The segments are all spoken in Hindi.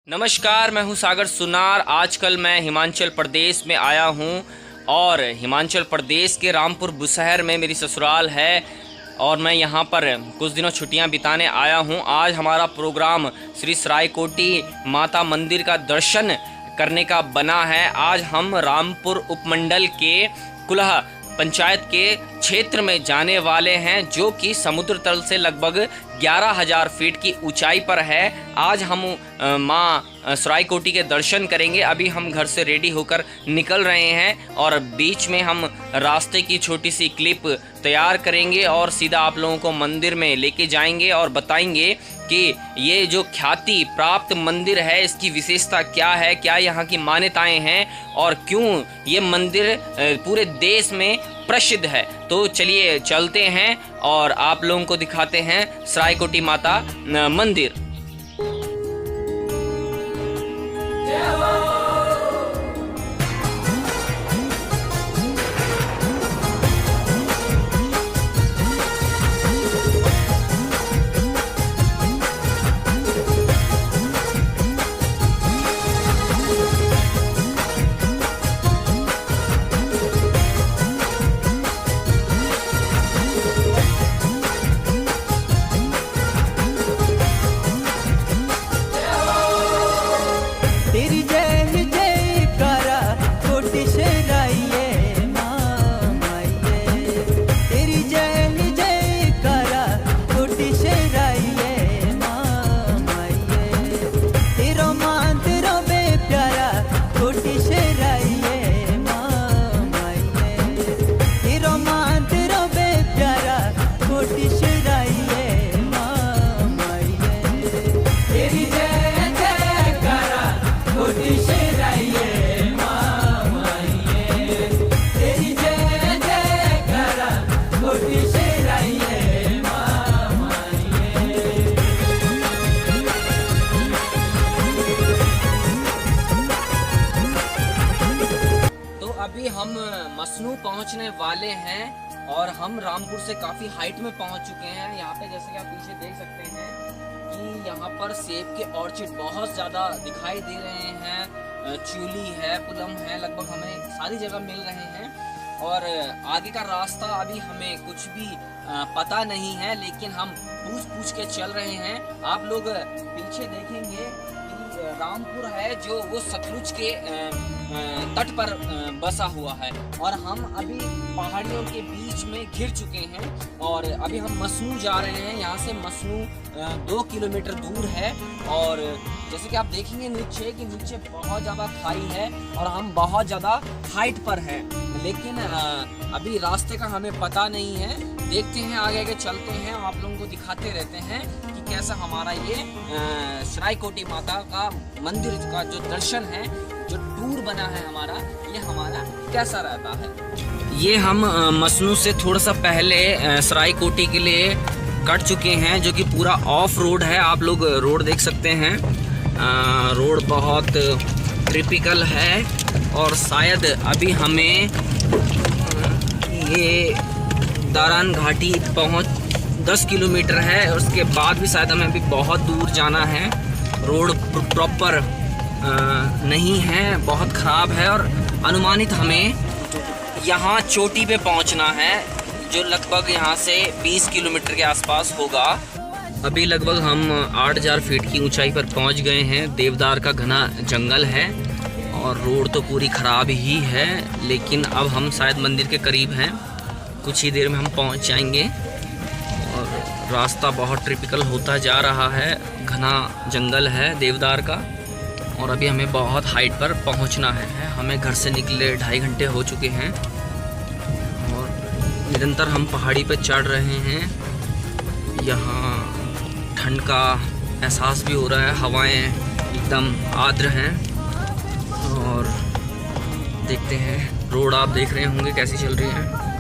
नमस्कार, मैं हूं सागर सुनार। आजकल मैं हिमाचल प्रदेश में आया हूं और हिमाचल प्रदेश के रामपुर बुशहर में मेरी ससुराल है और मैं यहां पर कुछ दिनों छुट्टियां बिताने आया हूं। आज हमारा प्रोग्राम श्री सरायकोटी माता मंदिर का दर्शन करने का बना है। आज हम रामपुर उपमंडल के कुल्ह पंचायत के क्षेत्र में जाने वाले हैं, जो कि समुद्र तल से लगभग 11,000 फीट की ऊंचाई पर है। आज हम माँ सरायकोटी के दर्शन करेंगे। अभी हम घर से रेडी होकर निकल रहे हैं और बीच में हम रास्ते की छोटी सी क्लिप तैयार करेंगे और सीधा आप लोगों को मंदिर में लेके जाएंगे और बताएंगे कि ये जो ख्याति प्राप्त मंदिर है इसकी विशेषता क्या है, क्या यहाँ की मान्यताएं हैं और क्यों ये मंदिर पूरे देश में प्रसिद्ध है। तो चलिए चलते हैं और आप लोगों को दिखाते हैं सरायकोटी माता मंदिर। अभी हम मसनू पहुंचने वाले हैं और हम रामपुर से काफ़ी हाइट में पहुंच चुके हैं। यहाँ पे जैसे कि आप पीछे देख सकते हैं कि यहाँ पर सेब के ऑर्चिड बहुत ज़्यादा दिखाई दे रहे हैं। चूली है, पुलम है, लगभग हमें सारी जगह मिल रहे हैं और आगे का रास्ता अभी हमें कुछ भी पता नहीं है, लेकिन हम पूछ के चल रहे हैं। आप लोग पीछे देखेंगे रामपुर है जो वो सतलुज के तट पर बसा हुआ है और हम अभी पहाड़ियों के बीच में घिर चुके हैं और अभी हम मसनू जा रहे हैं। यहाँ से मसनू 2 किलोमीटर दूर है और जैसे कि आप देखेंगे नीचे बहुत ज़्यादा खाई है और हम बहुत ज़्यादा हाइट पर हैं, लेकिन अभी रास्ते का हमें पता नहीं है। देखते हैं, आगे चलते हैं, आप लोगों को दिखाते रहते हैं कि कैसा हमारा ये सरायकोटी माता का मंदिर का जो दर्शन है, जो टूर बना है हमारा, ये हमारा कैसा रहता है। ये हम मसनू से थोड़ा सा पहले सरायकोटी के लिए कट चुके हैं, जो कि पूरा ऑफ रोड है। आप लोग रोड देख सकते हैं, रोड बहुत ट्रिपिकल है और शायद अभी हमें ये दारन घाटी पहुँच 10 किलोमीटर है और उसके बाद भी शायद हमें अभी बहुत दूर जाना है। रोड प्रॉपर नहीं है, बहुत ख़राब है और अनुमानित हमें यहाँ चोटी पे पहुँचना है, जो लगभग यहाँ से 20 किलोमीटर के आसपास होगा। अभी लगभग हम 8,000 फीट की ऊंचाई पर पहुँच गए हैं। देवदार का घना जंगल है और रोड तो पूरी ख़राब ही है, लेकिन अब हम शायद मंदिर के करीब हैं, कुछ ही देर में हम पहुँच जाएंगे। और रास्ता बहुत ट्रिपिकल होता जा रहा है, घना जंगल है देवदार का और अभी हमें बहुत हाइट पर पहुंचना है। हमें घर से निकले 2.5 घंटे हो चुके हैं और निरंतर हम पहाड़ी पर चढ़ रहे हैं। यहाँ ठंड का एहसास भी हो रहा है, हवाएं एकदम आर्द्र हैं और देखते हैं, रोड आप देख रहे होंगे कैसी चल रही है।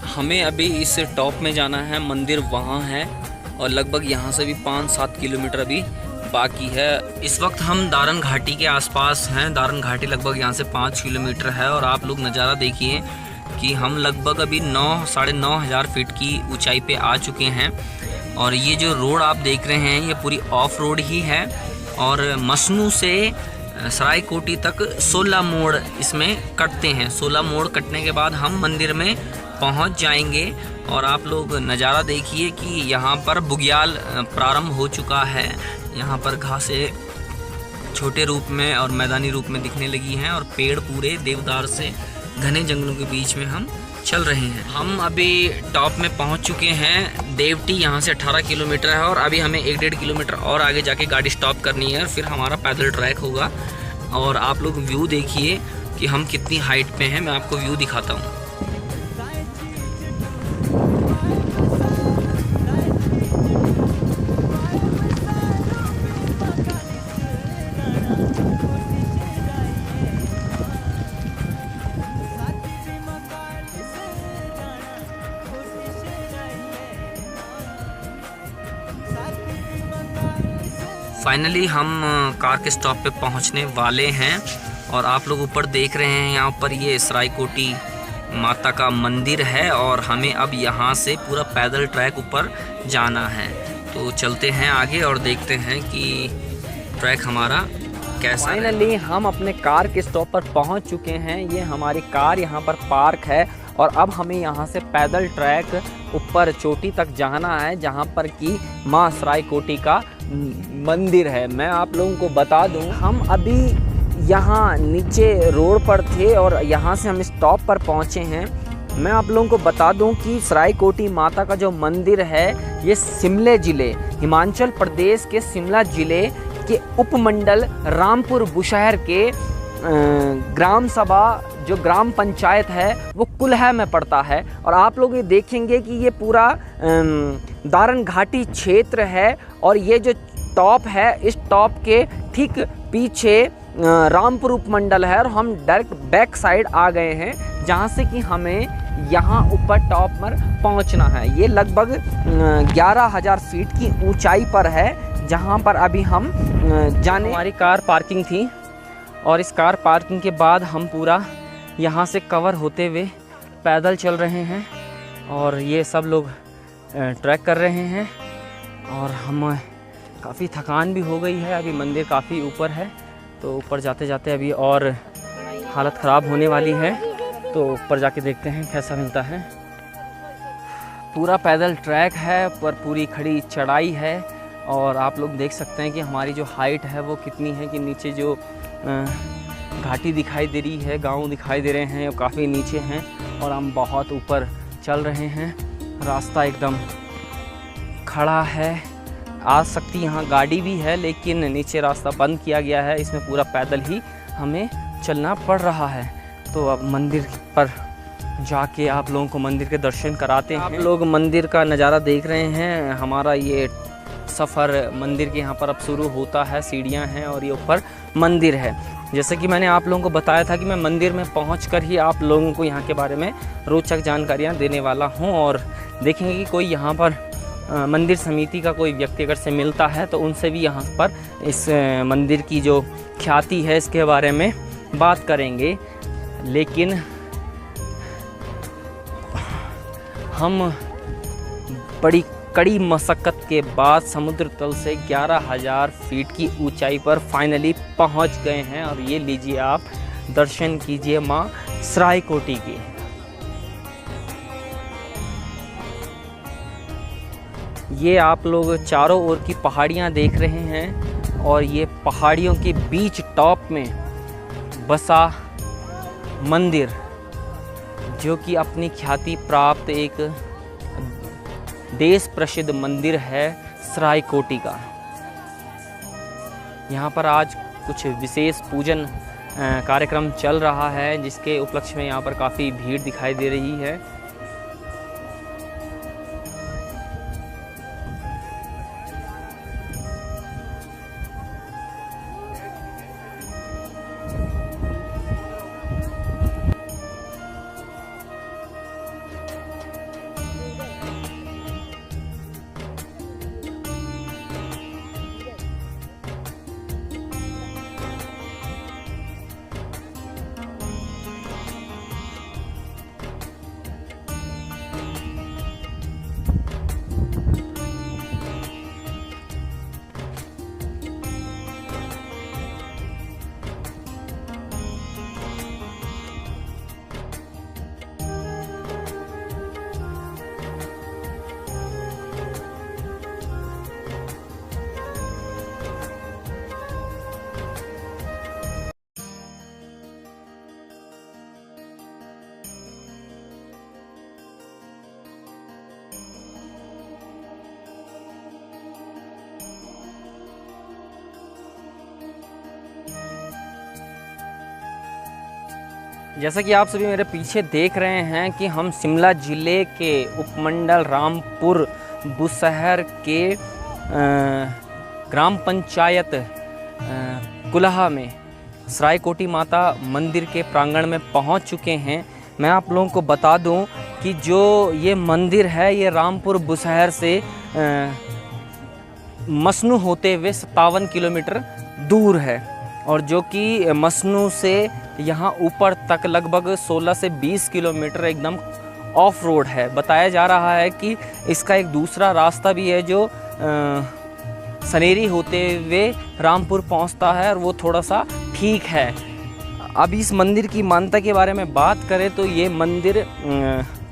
हमें अभी इस टॉप में जाना है, मंदिर वहाँ है और लगभग यहाँ से भी 5-7 किलोमीटर अभी बाकी है। इस वक्त हम दारन घाटी के आसपास हैं। दारन घाटी लगभग यहाँ से 5 किलोमीटर है और आप लोग नज़ारा देखिए कि हम लगभग अभी 9-9,500 फीट की ऊंचाई पे आ चुके हैं और ये जो रोड आप देख रहे हैं ये पूरी ऑफ रोड ही है। और मसनू से सरायकोटी तक 16 मोड़ इसमें कटते हैं। 16 मोड़ कटने के बाद हम मंदिर में पहुंच जाएंगे। और आप लोग नज़ारा देखिए कि यहाँ पर बुग्याल प्रारंभ हो चुका है। यहाँ पर घासें छोटे रूप में और मैदानी रूप में दिखने लगी हैं और पेड़ पूरे देवदार से घने जंगलों के बीच में हम चल रहे हैं। हम अभी टॉप में पहुंच चुके हैं। देवटी यहाँ से 18 किलोमीटर है और अभी हमें 1-1.5 किलोमीटर और आगे जाके गाड़ी स्टॉप करनी है और फिर हमारा पैदल ट्रैक होगा। और आप लोग व्यू देखिए कि हम कितनी हाइट पे हैं। मैं आपको व्यू दिखाता हूँ। फाइनली हम कार के स्टॉप पे पहुंचने वाले हैं। और आप लोग ऊपर देख रहे हैं यहाँ पर ये सरायकोटी माता का मंदिर है और हमें अब यहाँ से पूरा पैदल ट्रैक ऊपर जाना है। तो चलते हैं आगे और देखते हैं कि ट्रैक हमारा कैसा है। फाइनली हम अपने कार के स्टॉप पर पहुँच चुके हैं। ये हमारी कार यहाँ पर पार्क है और अब हमें यहाँ से पैदल ट्रैक ऊपर चोटी तक जाना है जहाँ पर कि माँ सरायकोटी का मंदिर है। मैं आप लोगों को बता दूं, हम अभी यहाँ नीचे रोड पर थे और यहाँ से हम स्टॉप पर पहुँचे हैं। मैं आप लोगों को बता दूं कि सरायकोटी माता का जो मंदिर है ये शिमले ज़िले, हिमाचल प्रदेश के शिमला ज़िले के उपमंडल रामपुर बुशहर के ग्राम सभा जो ग्राम पंचायत है वो कुल्हा में पड़ता है। और आप लोग ये देखेंगे कि ये पूरा दारन घाटी क्षेत्र है और ये जो टॉप है इस टॉप के ठीक पीछे रामपुर उपमंडल है। और हम डायरेक्ट बैक साइड आ गए हैं जहाँ से कि हमें यहाँ ऊपर टॉप पर पहुँचना है। ये लगभग 11,000 फीट की ऊंचाई पर है जहाँ पर अभी हम जाने। हमारी कार पार्किंग थी और इस कार पार्किंग के बाद हम पूरा यहाँ से कवर होते हुए पैदल चल रहे हैं। और ये सब लोग ट्रैक कर रहे हैं और हम काफ़ी थकान भी हो गई है। अभी मंदिर काफ़ी ऊपर है तो ऊपर जाते जाते अभी और हालत ख़राब होने वाली है। तो ऊपर जाके देखते हैं कैसा मिलता है। पूरा पैदल ट्रैक है पर पूरी खड़ी चढ़ाई है। और आप लोग देख सकते हैं कि हमारी जो हाइट है वो कितनी है कि नीचे जो घाटी दिखाई दे रही है, गांव दिखाई दे रहे हैं, वो काफ़ी नीचे हैं और हम बहुत ऊपर चल रहे हैं। रास्ता एकदम खड़ा है, आ सकती यहाँ गाड़ी भी है लेकिन नीचे रास्ता बंद किया गया है। इसमें पूरा पैदल ही हमें चलना पड़ रहा है। तो अब मंदिर पर जाके आप लोगों को मंदिर के दर्शन कराते हैं। आप लोग मंदिर का नज़ारा देख रहे हैं। हमारा ये सफ़र मंदिर के यहाँ पर अब शुरू होता है। सीढ़ियाँ हैं और ये ऊपर मंदिर है। जैसे कि मैंने आप लोगों को बताया था कि मैं मंदिर में पहुंचकर ही आप लोगों को यहाँ के बारे में रोचक जानकारियाँ देने वाला हूँ। और देखेंगे कि कोई यहाँ पर मंदिर समिति का कोई व्यक्ति अगर से मिलता है तो उनसे भी यहाँ पर इस मंदिर की जो ख्याति है इसके बारे में बात करेंगे। लेकिन हम बड़ी कड़ी मशक्क़त के बाद समुद्र तल से 11,000 फीट की ऊंचाई पर फाइनली पहुंच गए हैं। और ये लीजिए आप दर्शन कीजिए माँ सरायकोटी की। ये आप लोग चारों ओर की पहाड़ियाँ देख रहे हैं और ये पहाड़ियों के बीच टॉप में बसा मंदिर जो कि अपनी ख्याति प्राप्त एक देश प्रसिद्ध मंदिर है सरायकोटी का। यहाँ पर आज कुछ विशेष पूजन कार्यक्रम चल रहा है जिसके उपलक्ष्य में यहाँ पर काफ़ी भीड़ दिखाई दे रही है। जैसा कि आप सभी मेरे पीछे देख रहे हैं कि हम शिमला ज़िले के उपमंडल रामपुर बुशहर के ग्राम पंचायत कुलाहा में सरायकोटी माता मंदिर के प्रांगण में पहुंच चुके हैं। मैं आप लोगों को बता दूं कि जो ये मंदिर है ये रामपुर बुशहर से मसनू होते हुए 57 किलोमीटर दूर है और जो कि मसनू से यहाँ ऊपर तक लगभग 16 से 20 किलोमीटर एकदम ऑफ रोड है। बताया जा रहा है कि इसका एक दूसरा रास्ता भी है जो सनेरी होते हुए रामपुर पहुँचता है और वो थोड़ा सा ठीक है। अब इस मंदिर की मान्यता के बारे में बात करें तो ये मंदिर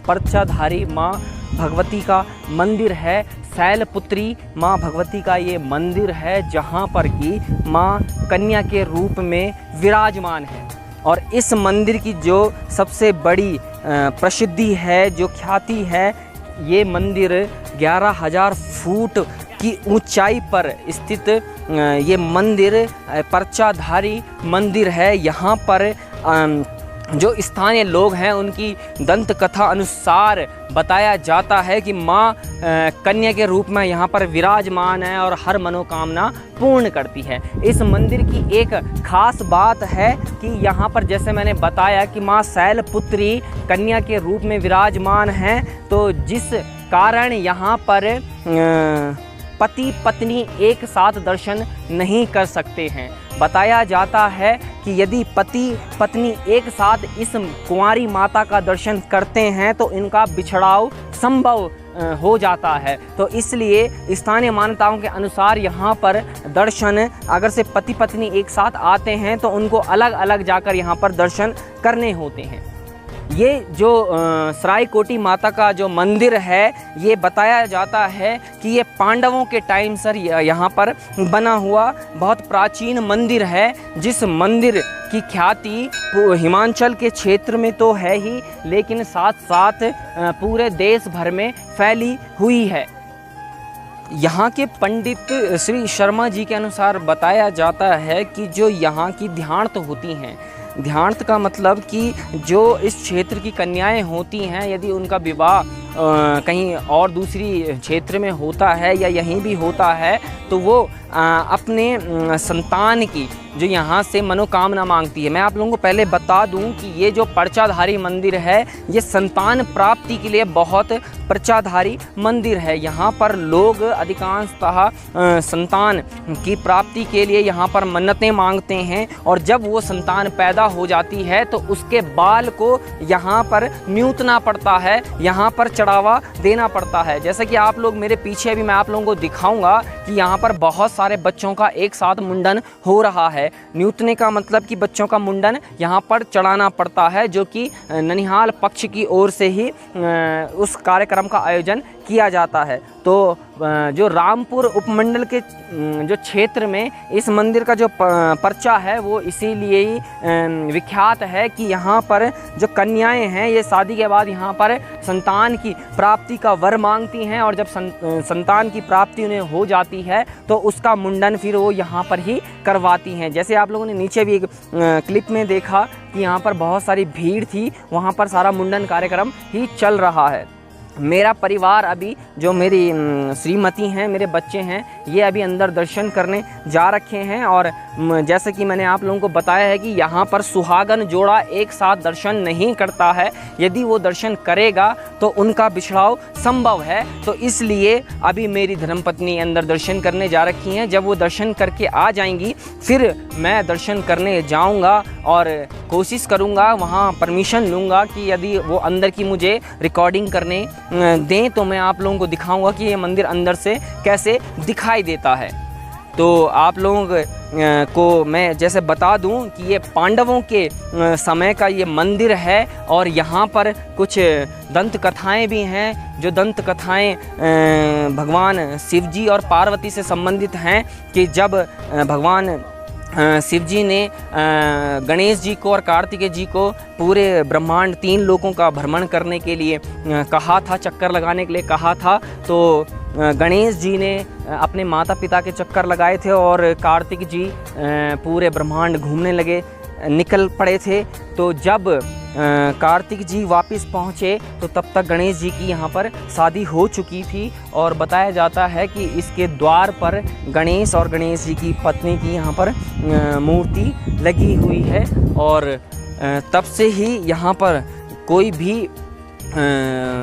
पर्चाधारी माँ भगवती का मंदिर है। शैलपुत्री माँ भगवती का ये मंदिर है जहाँ पर कि माँ कन्या के रूप में विराजमान है। और इस मंदिर की जो सबसे बड़ी प्रसिद्धि है, जो ख्याति है, ये मंदिर 11,000 फुट की ऊंचाई पर स्थित ये मंदिर पर्चाधारी मंदिर है। यहाँ पर जो स्थानीय लोग हैं उनकी दंत कथा अनुसार बताया जाता है कि माँ कन्या के रूप में यहाँ पर विराजमान है और हर मनोकामना पूर्ण करती है। इस मंदिर की एक खास बात है कि यहाँ पर जैसे मैंने बताया कि माँ शैलपुत्री कन्या के रूप में विराजमान हैं, तो जिस कारण यहाँ पर पति पत्नी एक साथ दर्शन नहीं कर सकते हैं। बताया जाता है कि यदि पति पत्नी एक साथ इस कुंवारी माता का दर्शन करते हैं तो इनका बिछड़ाव संभव हो जाता है। तो इसलिए स्थानीय मान्यताओं के अनुसार यहाँ पर दर्शन अगर से पति पत्नी एक साथ आते हैं तो उनको अलग अलग जाकर यहाँ पर दर्शन करने होते हैं। ये जो सरायकोटी माता का जो मंदिर है ये बताया जाता है कि ये पांडवों के टाइम से यहाँ पर बना हुआ बहुत प्राचीन मंदिर है, जिस मंदिर की ख्याति हिमाचल के क्षेत्र में तो है ही लेकिन साथ साथ पूरे देश भर में फैली हुई है। यहाँ के पंडित श्री शर्मा जी के अनुसार बताया जाता है कि जो यहाँ की ध्यानत होती हैं, ध्यानत का मतलब कि जो इस क्षेत्र की कन्याएं होती हैं, यदि उनका विवाह कहीं और दूसरी क्षेत्र में होता है या यहीं भी होता है तो वो अपने संतान की जो यहाँ से मनोकामना मांगती है। मैं आप लोगों को पहले बता दूं कि ये जो पर्चाधारी मंदिर है ये संतान प्राप्ति के लिए बहुत पर्चाधारी मंदिर है। यहाँ पर लोग अधिकांशतः संतान की प्राप्ति के लिए यहाँ पर मन्नतें मांगते हैं और जब वो संतान पैदा हो जाती है तो उसके बाल को यहाँ पर म्यूतना पड़ता है, यहाँ पर चढ़ावा देना पड़ता है। जैसे कि आप लोग मेरे पीछे अभी मैं आप लोगों को दिखाऊंगा कि यहाँ पर बहुत सारे बच्चों का एक साथ मुंडन हो रहा है। न्यूतने का मतलब कि बच्चों का मुंडन यहाँ पर चढ़ाना पड़ता है, जो कि ननिहाल पक्ष की ओर से ही उस कार्यक्रम का आयोजन किया जाता है। तो जो रामपुर उपमंडल के जो क्षेत्र में इस मंदिर का जो पर्चा है वो इसीलिए ही विख्यात है कि यहाँ पर जो कन्याएं हैं ये शादी के बाद यहाँ पर संतान की प्राप्ति का वर मांगती हैं और जब संतान की प्राप्ति उन्हें हो जाती है तो उसका मुंडन फिर वो यहाँ पर ही करवाती हैं। जैसे आप लोगों ने नीचे भी एक क्लिप में देखा कि यहाँ पर बहुत सारी भीड़ थी, वहाँ पर सारा मुंडन कार्यक्रम ही चल रहा है। मेरा परिवार अभी जो मेरी श्रीमती हैं, मेरे बच्चे हैं, ये अभी अंदर दर्शन करने जा रखे हैं। और जैसे कि मैंने आप लोगों को बताया है कि यहाँ पर सुहागन जोड़ा एक साथ दर्शन नहीं करता है, यदि वो दर्शन करेगा तो उनका बिछड़ाव संभव है। तो इसलिए अभी मेरी धर्मपत्नी अंदर दर्शन करने जा रखी हैं। जब वो दर्शन करके आ जाएंगी फिर मैं दर्शन करने जाऊँगा और कोशिश करूँगा, वहाँ परमिशन लूँगा कि यदि वो अंदर की मुझे रिकॉर्डिंग करने दें तो मैं आप लोगों को दिखाऊंगा कि ये मंदिर अंदर से कैसे दिखाई देता है। तो आप लोगों को मैं जैसे बता दूं कि ये पांडवों के समय का ये मंदिर है और यहाँ पर कुछ दंत कथाएँ भी हैं, जो दंत कथाएँ भगवान शिव जी और पार्वती से संबंधित हैं कि जब भगवान शिव जी ने गणेश जी को और कार्तिकेय जी को पूरे ब्रह्मांड 3 लोकों का भ्रमण करने के लिए कहा था, चक्कर लगाने के लिए कहा था, तो गणेश जी ने अपने माता पिता के चक्कर लगाए थे और कार्तिक जी पूरे ब्रह्मांड घूमने लगे निकल पड़े थे। तो जब कार्तिक जी वापस पहुँचे तो तब तक गणेश जी की यहाँ पर शादी हो चुकी थी और बताया जाता है कि इसके द्वार पर गणेश और गणेश जी की पत्नी की यहाँ पर मूर्ति लगी हुई है। और तब से ही यहाँ पर कोई भी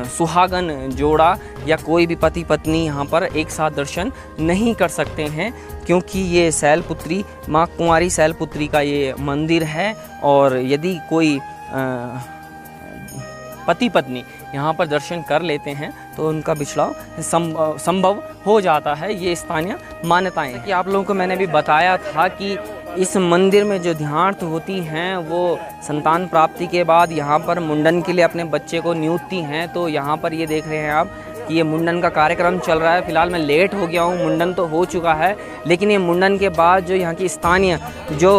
सुहागन जोड़ा या कोई भी पति पत्नी यहाँ पर एक साथ दर्शन नहीं कर सकते हैं, क्योंकि ये शैलपुत्री माँ कुंवारी शैलपुत्री का ये मंदिर है। और यदि कोई पति पत्नी यहाँ पर दर्शन कर लेते हैं तो उनका बिछड़ाव संभव हो जाता है। ये स्थानीय मान्यताएं हैं कि आप लोगों को मैंने भी बताया था कि इस मंदिर में जो ध्यान होती हैं वो संतान प्राप्ति के बाद यहाँ पर मुंडन के लिए अपने बच्चे को नियुक्ति हैं। तो यहाँ पर ये देख रहे हैं आप कि ये मुंडन का कार्यक्रम चल रहा है। फिलहाल मैं लेट हो गया हूँ, मुंडन तो हो चुका है, लेकिन ये मुंडन के बाद जो यहाँ की स्थानीय जो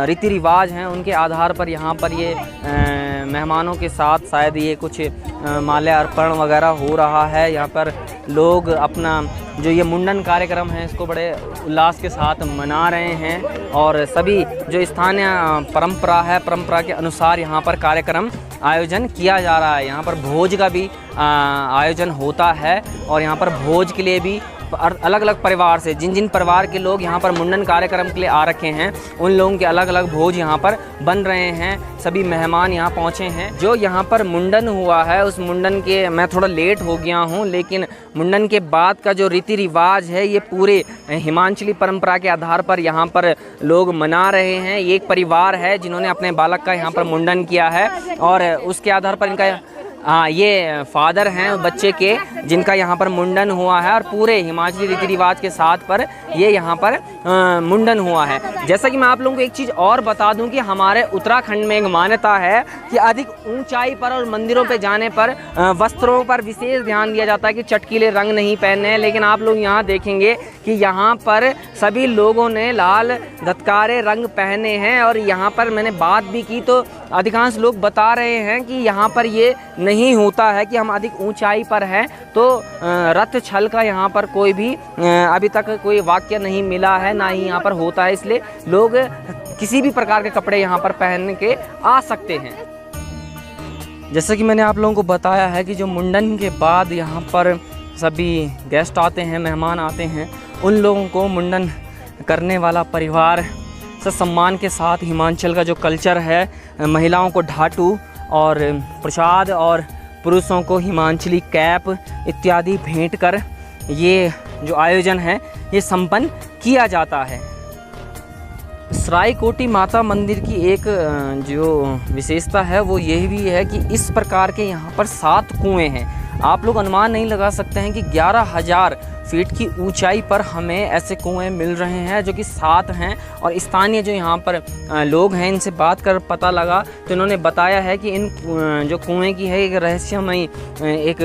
रीति रिवाज हैं उनके आधार पर यहाँ पर ये मेहमानों के साथ शायद ये कुछ माल्यार्पण वगैरह हो रहा है। यहाँ पर लोग अपना जो ये मुंडन कार्यक्रम है इसको बड़े उल्लास के साथ मना रहे हैं और सभी जो स्थानीय परंपरा के अनुसार यहाँ पर कार्यक्रम आयोजन किया जा रहा है। यहाँ पर भोज का भी आयोजन होता है और यहाँ पर भोज के लिए भी अलग अलग परिवार से जिन परिवार के लोग यहाँ पर मुंडन कार्यक्रम के लिए आ रखे हैं उन लोगों के अलग अलग भोज यहाँ पर बन रहे हैं। सभी मेहमान यहाँ पहुँचे हैं। जो यहाँ पर मुंडन हुआ है उस मुंडन के मैं थोड़ा लेट हो गया हूँ, लेकिन मुंडन के बाद का जो रीति रिवाज है ये पूरे हिमाचली परंपरा के आधार पर यहाँ पर लोग मना रहे हैं। ये एक परिवार है जिन्होंने अपने बालक का यहाँ पर मुंडन किया है और उसके आधार पर इनका ये फादर हैं बच्चे के जिनका यहाँ पर मुंडन हुआ है और पूरे हिमाचली रीति रिवाज के साथ पर ये यहाँ पर मुंडन हुआ है। जैसा कि मैं आप लोगों को एक चीज़ और बता दूं कि हमारे उत्तराखंड में एक मान्यता है कि अधिक ऊंचाई पर और मंदिरों पे जाने पर वस्त्रों पर विशेष ध्यान दिया जाता है कि चटकीले रंग नहीं पहनने हैं। लेकिन आप लोग यहाँ देखेंगे कि यहाँ पर सभी लोगों ने लाल धतकारे रंग पहने हैं और यहाँ पर मैंने बात भी की तो अधिकांश लोग बता रहे हैं कि यहाँ पर ये नहीं होता है कि हम अधिक ऊंचाई पर हैं तो रथ छल का यहाँ पर कोई भी अभी तक कोई वाक्य नहीं मिला है, ना ही यहाँ पर होता है। इसलिए लोग किसी भी प्रकार के कपड़े यहाँ पर पहन के आ सकते हैं। जैसा कि मैंने आप लोगों को बताया है कि जो मुंडन के बाद यहाँ पर सभी गेस्ट आते हैं, मेहमान आते हैं, उन लोगों को मुंडन करने वाला परिवार से सम्मान के साथ हिमाचल का जो कल्चर है, महिलाओं को ढाटू और प्रसाद और पुरुषों को हिमाचली कैप इत्यादि भेंट कर ये जो आयोजन है ये संपन्न किया जाता है। सरायकोटी माता मंदिर की एक जो विशेषता है वो यही भी है कि इस प्रकार के यहाँ पर 7 कुएं हैं। आप लोग अनुमान नहीं लगा सकते हैं कि 11,000 फीट की ऊंचाई पर हमें ऐसे कुएं मिल रहे हैं जो कि 7 हैं। और स्थानीय जो यहाँ पर लोग हैं इनसे बात कर पता लगा तो इन्होंने बताया है कि इन जो कुएं की है एक रहस्यमयी एक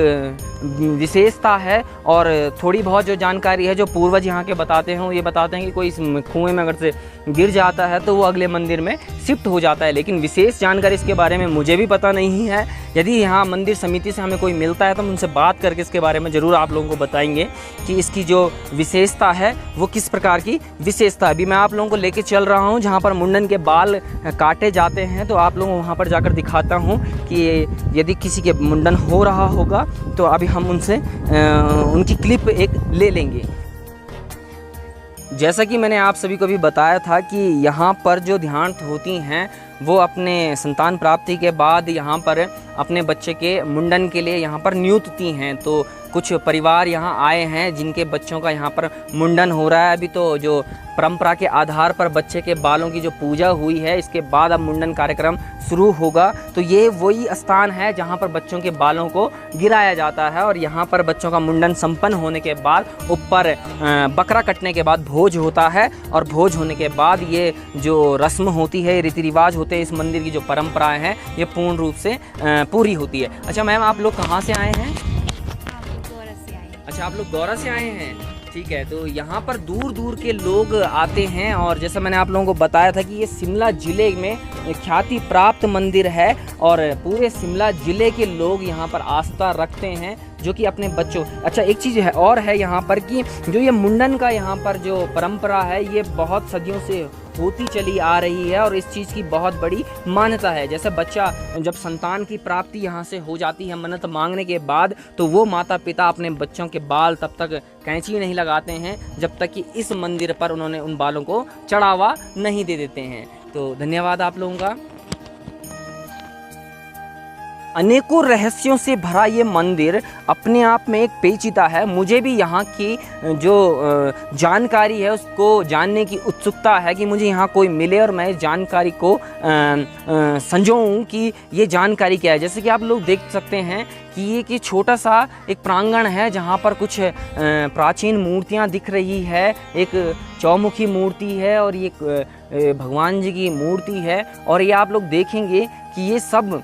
विशेषता है और थोड़ी बहुत जो जानकारी है जो पूर्वज यहाँ के बताते हैं वो ये बताते हैं कि कोई इस कुएं में अगर से गिर जाता है तो वो अगले मंदिर में शिफ्ट हो जाता है। लेकिन विशेष जानकारी इसके बारे में मुझे भी पता नहीं है। यदि यहाँ मंदिर समिति से हमें कोई मिलता है तो हम उनसे बात करके इसके बारे में ज़रूर आप लोगों को बताएंगे कि इसकी जो विशेषता है वो किस प्रकार की विशेषता है। अभी मैं आप लोगों को लेके चल रहा हूँ जहाँ पर मुंडन के बाल काटे जाते हैं, तो आप लोगों को वहाँ पर जाकर दिखाता हूँ कि यदि किसी के मुंडन हो रहा होगा तो अभी हम उनसे उनकी क्लिप एक ले लेंगे। जैसा कि मैंने आप सभी को भी बताया था कि यहाँ पर जो ध्यान होती हैं वो अपने संतान प्राप्ति के बाद यहाँ पर अपने बच्चे के मुंडन के लिए यहाँ पर नियुक्ति हैं। तो कुछ परिवार यहाँ आए हैं जिनके बच्चों का यहाँ पर मुंडन हो रहा है। अभी तो जो परंपरा के आधार पर बच्चे के बालों की जो पूजा हुई है इसके बाद अब मुंडन कार्यक्रम शुरू होगा। तो ये वही स्थान है जहाँ पर बच्चों के बालों को गिराया जाता है और यहाँ पर बच्चों का मुंडन संपन्न होने के बाद ऊपर बकरा कटने के बाद भोज होता है और भोज होने के बाद ये जो रस्म होती है, रीति रिवाज होते हैं, इस मंदिर की जो परंपराएं हैं ये पूर्ण रूप से पूरी होती है। अच्छा मैम, आप लोग कहाँ से आए हैं? अच्छा, आप लोग गौरा से आए हैं, ठीक है। तो यहाँ पर दूर दूर के लोग आते हैं और जैसा मैंने आप लोगों को बताया था कि ये शिमला ज़िले में ख्याति प्राप्त मंदिर है और पूरे शिमला ज़िले के लोग यहाँ पर आस्था रखते हैं जो कि अपने बच्चों। अच्छा, एक चीज़ है और है यहाँ पर कि जो ये मुंडन का यहाँ पर जो परंपरा है ये बहुत सदियों से होती चली आ रही है और इस चीज़ की बहुत बड़ी मान्यता है। जैसे बच्चा जब संतान की प्राप्ति यहाँ से हो जाती है मन्नत मांगने के बाद, तो वो माता पिता अपने बच्चों के बाल तब तक कैंची नहीं लगाते हैं जब तक कि इस मंदिर पर उन्होंने उन बालों को चढ़ावा नहीं दे देते हैं। तो धन्यवाद आप लोगों का। अनेकों रहस्यों से भरा ये मंदिर अपने आप में एक पेचीदा है। मुझे भी यहाँ की जो जानकारी है उसको जानने की उत्सुकता है कि मुझे यहाँ कोई मिले और मैं इस जानकारी को संजोऊं कि ये जानकारी क्या है। जैसे कि आप लोग देख सकते हैं कि ये छोटा सा एक प्रांगण है जहाँ पर कुछ प्राचीन मूर्तियाँ दिख रही है। एक चौमुखी मूर्ति है और ये भगवान जी की मूर्ति है। और ये आप लोग देखेंगे कि ये सब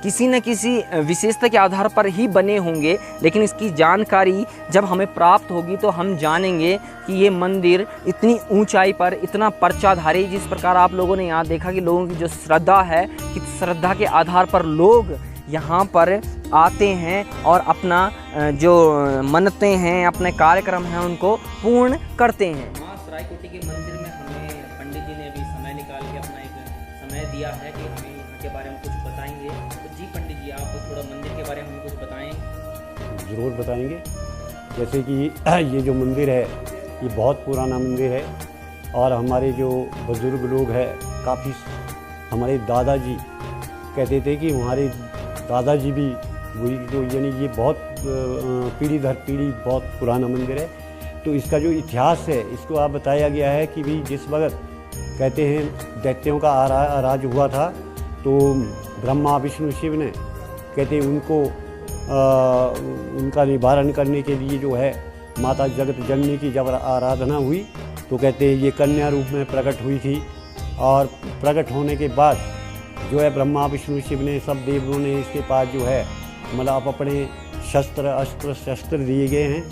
किसी न किसी विशेषता के आधार पर ही बने होंगे, लेकिन इसकी जानकारी जब हमें प्राप्त होगी तो हम जानेंगे कि ये मंदिर इतनी ऊंचाई पर इतना पर्चाधारी, जिस प्रकार आप लोगों ने यहाँ देखा कि लोगों की जो श्रद्धा है, कि श्रद्धा के आधार पर लोग यहाँ पर आते हैं और अपना जो मन्नतें हैं, अपने कार्यक्रम हैं, उनको पूर्ण करते हैं। माँ सरायकोटी के मंदिर में हमें पंडित जी ने अभी समय निकाल के अपना एक समय दिया है कि हमें यहाँ के बारे में कुछ बताएंगे। तो जी पंडित जी, आप थोड़ा मंदिर के बारे में हमें कुछ बताएं। ज़रूर बताएंगे। जैसे कि ये जो मंदिर है ये बहुत पुराना मंदिर है और हमारे जो बुज़ुर्ग लोग हैं, काफ़ी हमारे दादाजी कहते थे कि हमारे दादाजी भी वही, तो यानी ये बहुत पीढ़ी दर पीढ़ी बहुत पुराना मंदिर है। तो इसका जो इतिहास है इसको आप बताया गया है कि भी जिस वक्त कहते हैं दैत्यों का राज हुआ था, तो ब्रह्मा विष्णु शिव ने कहते उनको उनका निवारण करने के लिए जो है माता जगत जननी की जब आराधना हुई तो कहते हैं ये कन्या रूप में प्रकट हुई थी। और प्रकट होने के बाद जो है ब्रह्मा विष्णु शिव ने सब देवों ने इसके पास जो है मतलब अपने शस्त्र अस्त्र शस्त्र दिए गए हैं।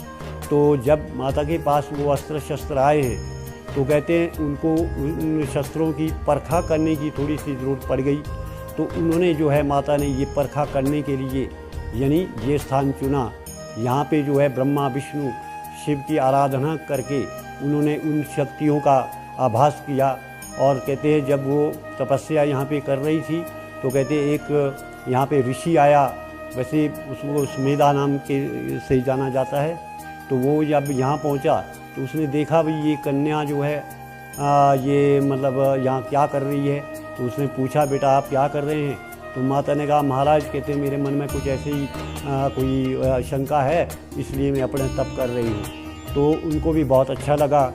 तो जब माता के पास वो अस्त्र शस्त्र आए हैं तो कहते हैं उनको उन शस्त्रों की परखा करने की थोड़ी सी ज़रूरत पड़ गई। तो उन्होंने जो है माता ने ये परखा करने के लिए यानी ये स्थान चुना। यहाँ पे जो है ब्रह्मा विष्णु शिव की आराधना करके उन्होंने उन शक्तियों का आभास किया। और कहते हैं जब वो तपस्या यहाँ पे कर रही थी तो कहते एक यहाँ पे ऋषि आया, वैसे उसको सुमेधा नाम के से जाना जाता है। तो वो जब यहाँ पहुँचा तो उसने देखा भी ये कन्या जो है ये मतलब यहाँ क्या कर रही है। तो उसने पूछा बेटा आप क्या कर रहे हैं। तो माता ने कहा महाराज कहते मेरे मन में कुछ ऐसे ही कोई शंका है, इसलिए मैं अपने तप कर रही हूँ। तो उनको भी बहुत अच्छा लगा,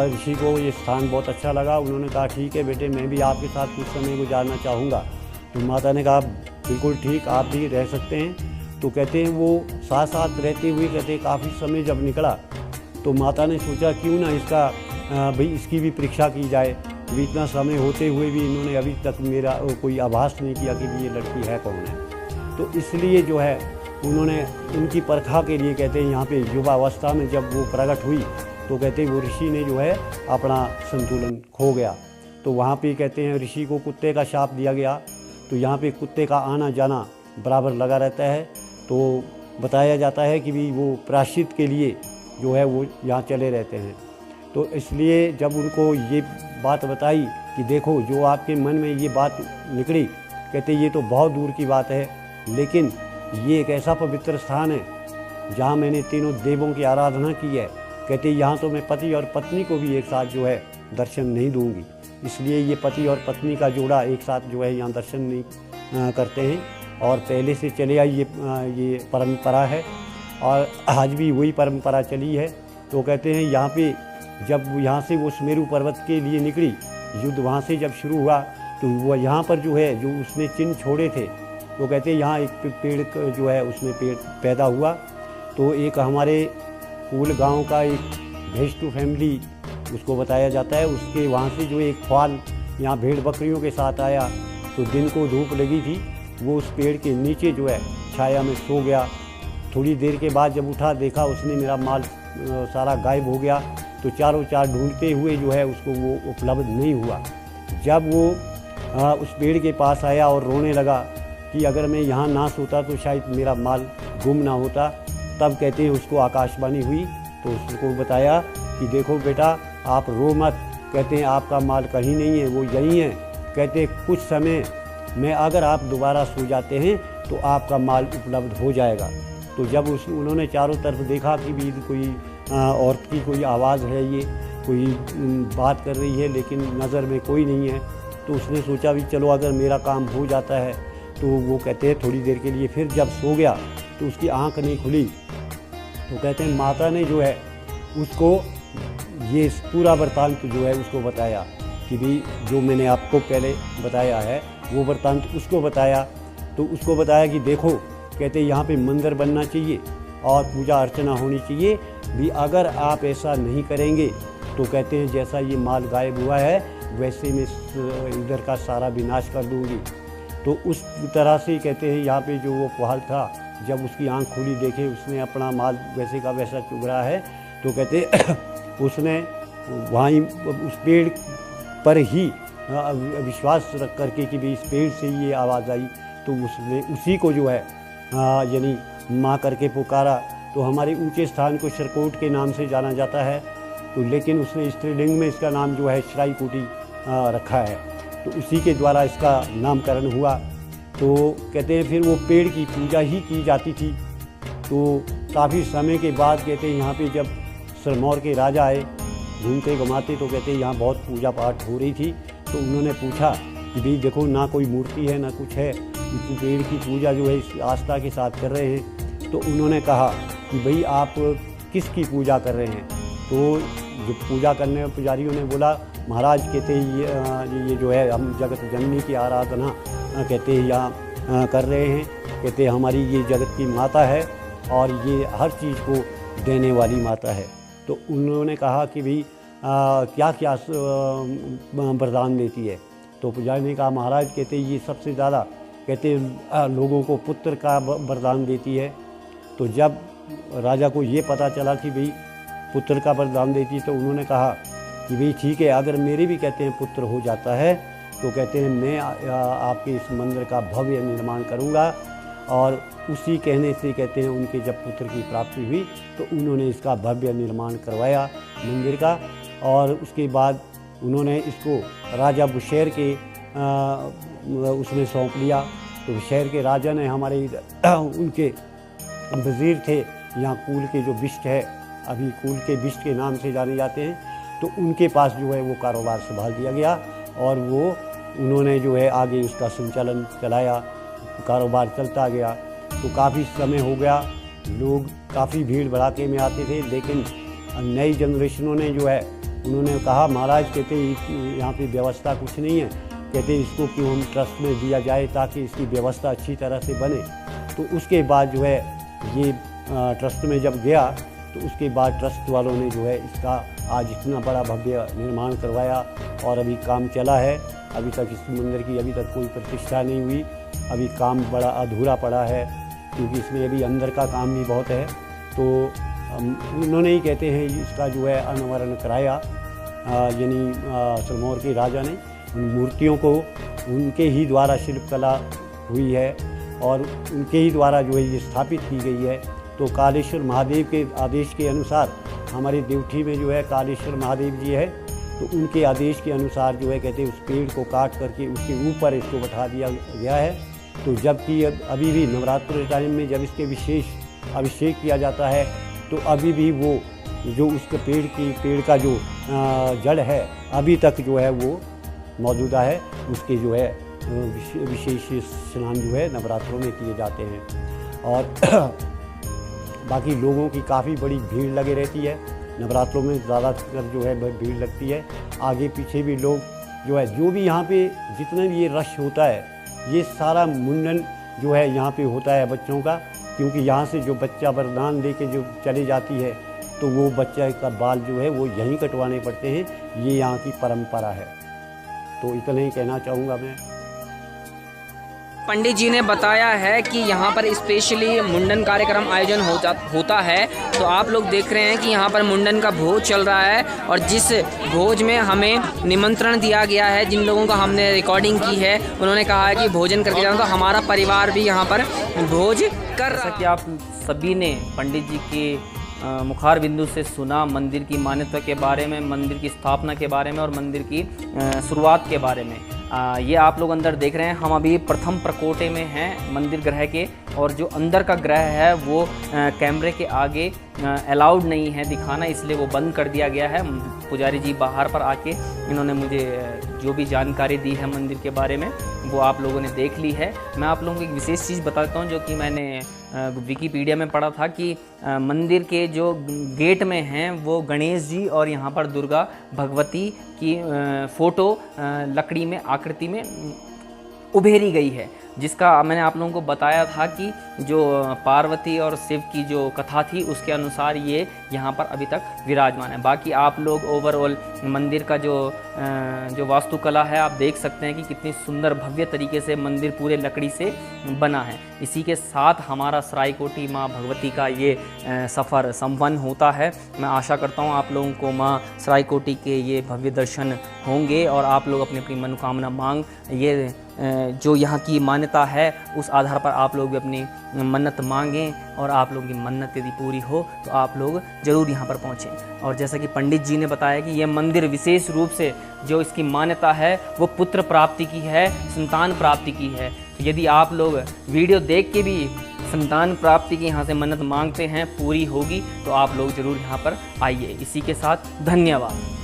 ऋषि को ये स्थान बहुत अच्छा लगा। उन्होंने कहा ठीक है बेटे मैं भी आपके साथ कुछ समय गुजारना चाहूँगा। तो माता ने कहा बिल्कुल ठीक, आप भी रह सकते हैं। तो कहते हैं वो साथ साथ रहते हुए कहते काफ़ी समय जब निकला तो माता ने सोचा क्यों ना इसका भाई इसकी भी परीक्षा की जाए। भी इतना समय होते हुए भी इन्होंने अभी तक मेरा कोई आभास नहीं किया कि ये लड़की है कौन है। तो इसलिए जो है उन्होंने उनकी परखा के लिए कहते हैं यहाँ पे युवावस्था में जब वो प्रकट हुई तो कहते हैं वो ऋषि ने जो है अपना संतुलन खो गया। तो वहाँ पे कहते हैं ऋषि को कुत्ते का शाप दिया गया। तो यहाँ पे कुत्ते का आना जाना बराबर लगा रहता है। तो बताया जाता है कि भी वो प्रायश्चित के लिए जो है वो यहाँ चले रहते हैं। तो इसलिए जब उनको ये बात बताई कि देखो जो आपके मन में ये बात निकली, कहते ये तो बहुत दूर की बात है, लेकिन ये एक ऐसा पवित्र स्थान है जहाँ मैंने तीनों देवों की आराधना की है। कहते यहाँ तो मैं पति और पत्नी को भी एक साथ जो है दर्शन नहीं दूंगी, इसलिए ये पति और पत्नी का जोड़ा एक साथ जो है यहाँ दर्शन नहीं करते हैं। और पहले से चले आई ये परंपरा है और आज भी वही परंपरा चली है। तो कहते हैं यहाँ पे जब यहाँ से वो सुमेरु पर्वत के लिए निकली, युद्ध वहाँ से जब शुरू हुआ तो वो यहाँ पर जो है जो उसने चिन्ह छोड़े थे, तो कहते हैं यहाँ एक पेड़ जो है उसमें पेड़ पैदा हुआ। तो एक हमारे कुल गांव का एक भेष्टू फैमिली उसको बताया जाता है, उसके वहाँ से जो एक ख्वाल यहाँ भेड़ बकरियों के साथ आया। तो दिन को धूप लगी थी, वो उस पेड़ के नीचे जो है छाया में सो गया। थोड़ी देर के बाद जब उठा देखा उसने मेरा माल सारा गायब हो गया। तो चारों चार ढूंढते हुए जो है उसको वो उपलब्ध नहीं हुआ। जब वो उस पेड़ के पास आया और रोने लगा कि अगर मैं यहाँ ना सोता तो शायद मेरा माल गुम ना होता, तब कहते हैं उसको आकाशवाणी हुई। तो उसको बताया कि देखो बेटा आप रो मत, कहते हैं आपका माल कहीं नहीं है, वो यहीं है। कहते कुछ समय में अगर आप दोबारा सो जाते हैं तो आपका माल उपलब्ध हो जाएगा। तो जब उन्होंने चारों तरफ देखा कि भी कोई औरत की कोई आवाज़ है, ये कोई बात कर रही है, लेकिन नज़र में कोई नहीं है, तो उसने सोचा भी चलो अगर मेरा काम हो जाता है। तो वो कहते हैं थोड़ी देर के लिए फिर जब सो गया तो उसकी आंख नहीं खुली। तो कहते हैं माता ने जो है उसको ये पूरा वृत्तांत जो है उसको बताया कि भी जो मैंने आपको पहले बताया है वो वृत्तांत उसको बताया। तो उसको बताया कि देखो, कहते यहाँ पे मंदिर बनना चाहिए और पूजा अर्चना होनी चाहिए भी। अगर आप ऐसा नहीं करेंगे तो कहते हैं जैसा ये माल गायब हुआ है वैसे मैं इधर का सारा विनाश कर दूंगी। तो उस तरह से कहते हैं यहाँ पे जो वो पुहाल था, जब उसकी आंख खुली देखे उसने अपना माल वैसे का वैसा चुग रहा है, तो कहते उसने वहीं उस पेड़ पर ही विश्वास रख करके कि भाई इस पेड़ से ये आवाज़ आई, तो उसने उसी को जो है यानी माँ करके पुकारा। तो हमारे ऊंचे स्थान को शरकोट के नाम से जाना जाता है, तो लेकिन उसने स्त्रीलिंग में इसका नाम जो है श्राईकोटी रखा है, तो उसी के द्वारा इसका नामकरण हुआ। तो कहते हैं फिर वो पेड़ की पूजा ही की जाती थी। तो काफ़ी समय के बाद कहते हैं यहाँ पे जब सिरमौर के राजा आए घूमते घुमाते, तो कहते हैं यहाँ बहुत पूजा पाठ हो रही थी। तो उन्होंने पूछा कि भाई देखो ना कोई मूर्ति है ना कुछ है, इस पेड़ की पूजा जो है इस आस्था के साथ कर रहे हैं। तो उन्होंने कहा कि भाई आप किसकी पूजा कर रहे हैं? तो जो पूजा करने वाले पुजारियों ने बोला महाराज कहते ये जो है हम जगत जननी की आराधना कहते हैं यहाँ कर रहे हैं। कहते हमारी ये जगत की माता है और ये हर चीज़ को देने वाली माता है। तो उन्होंने कहा कि भाई क्या क्या वरदान देती है? तो पुजारी ने कहा महाराज कहते ये सबसे ज़्यादा कहते लोगों को पुत्र का वरदान देती है। तो जब राजा को ये पता चला कि भाई पुत्र का वरदान देती है, तो उन्होंने कहा कि भाई ठीक है, अगर मेरे भी कहते हैं पुत्र हो जाता है तो कहते हैं मैं आपके इस मंदिर का भव्य निर्माण करूंगा। और उसी कहने से कहते हैं उनके जब पुत्र की प्राप्ति हुई तो उन्होंने इसका भव्य निर्माण करवाया मंदिर का। और उसके बाद उन्होंने इसको राजा बुशैर के उसमें सौंप लिया। तो बुशैर के राजा ने हमारे उनके वज़ीर थे, यहाँ कूल के जो बिष्ट है, अभी कूल के बिष्ट के नाम से जाने जाते हैं, तो उनके पास जो है वो कारोबार संभाल दिया गया और वो उन्होंने जो है आगे उसका संचालन चलाया, कारोबार चलता गया। तो काफ़ी समय हो गया, लोग काफ़ी भीड़ भड़ाके में आते थे, लेकिन नई जनरेशनों ने जो है उन्होंने कहा महाराज कहते यहाँ पे व्यवस्था कुछ नहीं है, कहते इसको क्यों हम ट्रस्ट में दिया जाए ताकि इसकी व्यवस्था अच्छी तरह से बने। तो उसके बाद जो है ये ट्रस्ट में जब गया तो उसके बाद ट्रस्ट वालों ने जो है इसका आज इतना बड़ा भव्य निर्माण करवाया और अभी काम चला है। अभी तक इस मंदिर की अभी तक कोई प्रतिष्ठा नहीं हुई, अभी काम बड़ा अधूरा पड़ा है क्योंकि इसमें अभी अंदर का काम भी बहुत है। तो उन्होंने ही कहते हैं इसका जो है अनावरण कराया, यानी सिरमौर के राजा ने उन मूर्तियों को उनके ही द्वारा शिल्पकला हुई है और उनके ही द्वारा जो है ये स्थापित की गई है। तो कालेश्वर महादेव के आदेश के अनुसार हमारी देवठी में जो है कालेश्वर महादेव जी है, तो उनके आदेश के अनुसार जो है कहते हैं उस पेड़ को काट करके उसके ऊपर इसको बैठा दिया गया है। तो जबकि अभी भी नवरात्र टाइम में जब इसके विशेष अभिषेक किया जाता है तो अभी भी वो जो उसके पेड़ का जो जड़ है अभी तक जो है वो मौजूदा है, उसके जो है विशेष स्नान जो है नवरात्रों में किए जाते हैं। और बाकी लोगों की काफ़ी बड़ी भीड़ लगी रहती है नवरात्रों में, ज़्यादातर जो है भीड़ लगती है। आगे पीछे भी लोग जो है जो भी यहाँ पे जितना भी ये रश होता है ये सारा मुंडन जो है यहाँ पे होता है बच्चों का, क्योंकि यहाँ से जो बच्चा वरदान लेके जो चली जाती है तो वो बच्चे का बाल जो है वो यहीं कटवाने पड़ते हैं, ये यहाँ की परंपरा है। तो इतना ही कहना चाहूँगा मैं। पंडित जी ने बताया है कि यहाँ पर स्पेशली मुंडन कार्यक्रम आयोजन होता है। तो आप लोग देख रहे हैं कि यहाँ पर मुंडन का भोज चल रहा है और जिस भोज में हमें निमंत्रण दिया गया है, जिन लोगों का हमने रिकॉर्डिंग की है उन्होंने कहा है कि भोजन करके जाना, तो हमारा परिवार भी यहाँ पर भोज कर रहा है। जैसा कि आप सभी ने पंडित जी के मुखार बिंदु से सुना मंदिर की मान्यता के बारे में, मंदिर की स्थापना के बारे में और मंदिर की शुरुआत के बारे में। ये आप लोग अंदर देख रहे हैं, हम अभी प्रथम प्रकोटे में हैं मंदिर ग्रह के, और जो अंदर का ग्रह है वो कैमरे के आगे अलाउड नहीं है दिखाना, इसलिए वो बंद कर दिया गया है। पुजारी जी बाहर पर आके इन्होंने मुझे जो भी जानकारी दी है मंदिर के बारे में वो आप लोगों ने देख ली है। मैं आप लोगों को एक विशेष चीज़ बताता हूँ जो कि मैंने विकिपीडिया में पढ़ा था कि मंदिर के जो गेट में हैं वो गणेश जी और यहाँ पर दुर्गा भगवती की फ़ोटो लकड़ी में आकृति में उभेरी गई है, जिसका मैंने आप लोगों को बताया था कि जो पार्वती और शिव की जो कथा थी उसके अनुसार ये यहाँ पर अभी तक विराजमान है। बाकी आप लोग ओवरऑल मंदिर का जो वास्तुकला है आप देख सकते हैं कि कितनी सुंदर भव्य तरीके से मंदिर पूरे लकड़ी से बना है। इसी के साथ हमारा सरायकोटी माँ भगवती का ये सफ़र संपन्न होता है। मैं आशा करता हूँ आप लोगों को माँ सरायकोटी के ये भव्य दर्शन होंगे और आप लोग अपनी अपनी मनोकामना मांग, ये जो यहाँ की मान्यता है उस आधार पर आप लोग भी अपनी मन्नत मांगें, और आप लोगों की मन्नत यदि पूरी हो तो आप लोग ज़रूर यहाँ पर पहुँचें। और जैसा कि पंडित जी ने बताया कि यह मंदिर विशेष रूप से जो इसकी मान्यता है वो पुत्र प्राप्ति की है, संतान प्राप्ति की है। तो यदि आप लोग वीडियो देख के भी संतान प्राप्ति की यहाँ से मन्नत मांगते हैं, पूरी होगी, तो आप लोग ज़रूर यहाँ पर आइए। इसी के साथ धन्यवाद।